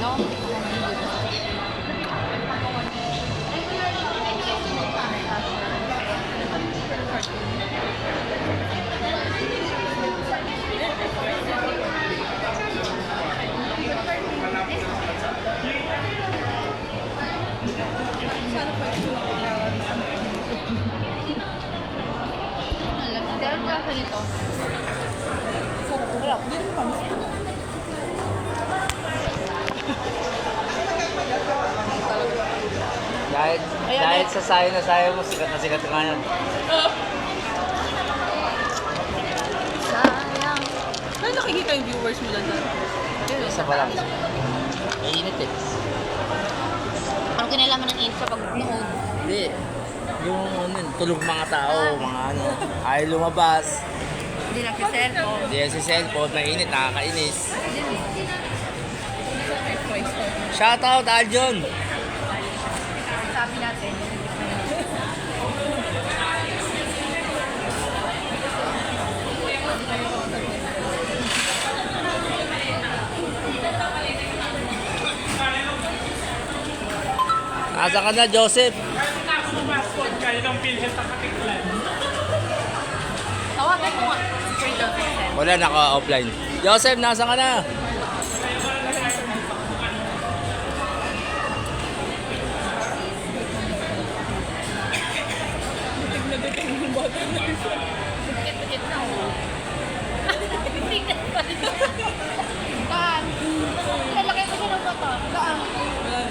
No? Meron ka sa nito? Wala, hindi rin kami. Dahil sa sayo na sayo mo, sikat na sikat nga yan. Sayang. Ano nakikita yung viewers mo lang dyan? Isa pa lang. Mainit eh. Ano kinalaman ng intro pag nood? Hindi. Yung ano, tulog mga tao, mga ano, ayaw lumabas. Hindi lang si cellphone. Hindi yan si cellphone, mainit, nakakainis. Shoutout, Aljon! Sabi natin. Nasa ka na, Joseph? Tawagan mo nga. Free daw si Sel. Wala, naka-offline. Joseph, nasa ka na? Pikit-pikit na oh. Pikit pa rin. Kaan? Lalaki mo siya ng bata. Kaan?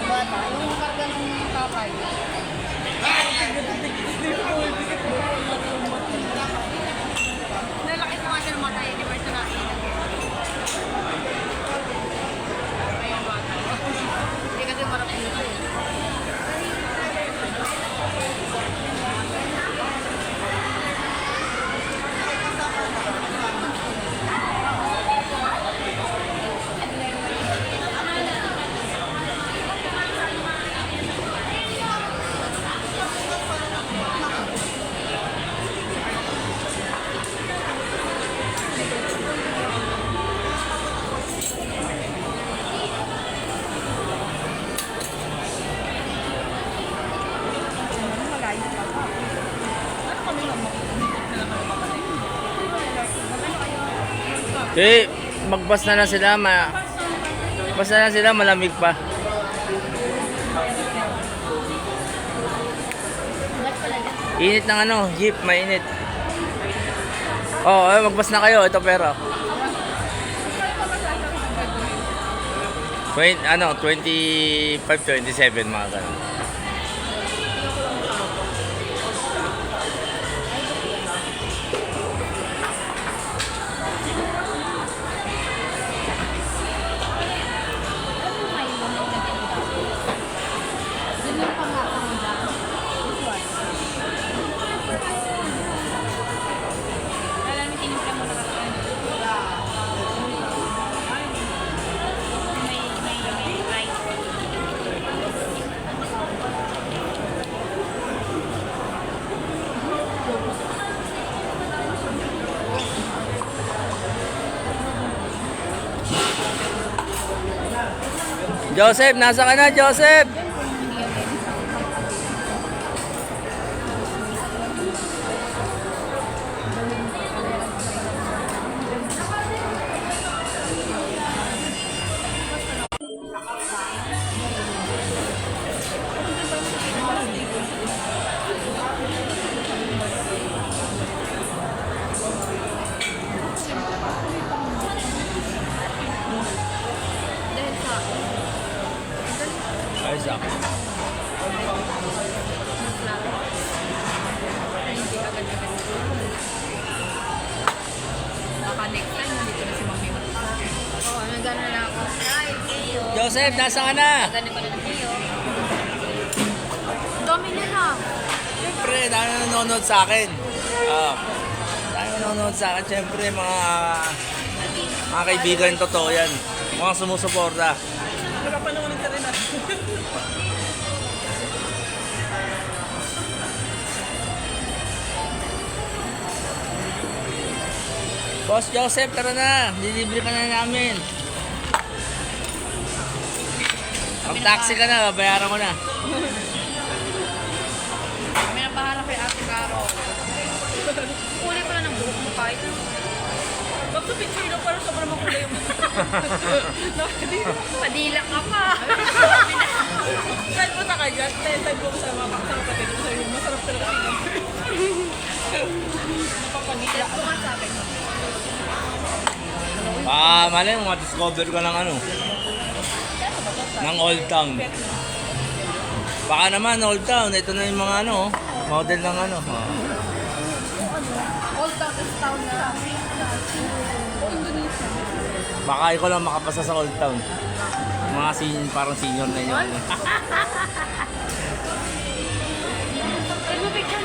Bata. Yung karga ng kakay. Lalaki mo nga siya ng mata eh. Di ba ito na hindi kasi marap nito eh. Eh, magbas na lang sila, bas na lang sila, malamig pa. Init ng ano, jeep, mainit. Oh, magbas na kayo, ito pera. 25, 27 mga ganun. Joseph, nasa ka na, Joseph? Ayos ako. Baka next time, nandito na si Mami. Oo, nagano na ako. Ay, Kiyo. Joseph, nasa ka na? Nagano ko na ng Kiyo. Dami niya na. Siyempre, dahil nanonood sa akin. Dahil nanonood sa akin, siyempre, mga kaibigan, totoo yan. Mga sumusuporta. Nakapanoonin ka rin natin. Boss Joseph, tara na. Dilibre ka na namin. Pag taxi ka na, bayaran mo na. Kami na bahala kay Ate Caro. Kulay pala ng buhok mo kahit na. Pag sa picture na parang sobrang makulay yung Padila ka pa. Kahit mo sa kagat, time ko sa mga kapatid ko sa'yo, masarap talaga tingnan. Napapangita. Ano nga sabi mo? Malay mo, ma-discover ka ng ano. Ng Old Town. Baka naman, Old Town. Ito na yung mga ano, model ng ano. Old Town is town na. Baka ikaw lang makapasa sa Old Town. Mga parang senior na yun. Nagpapicture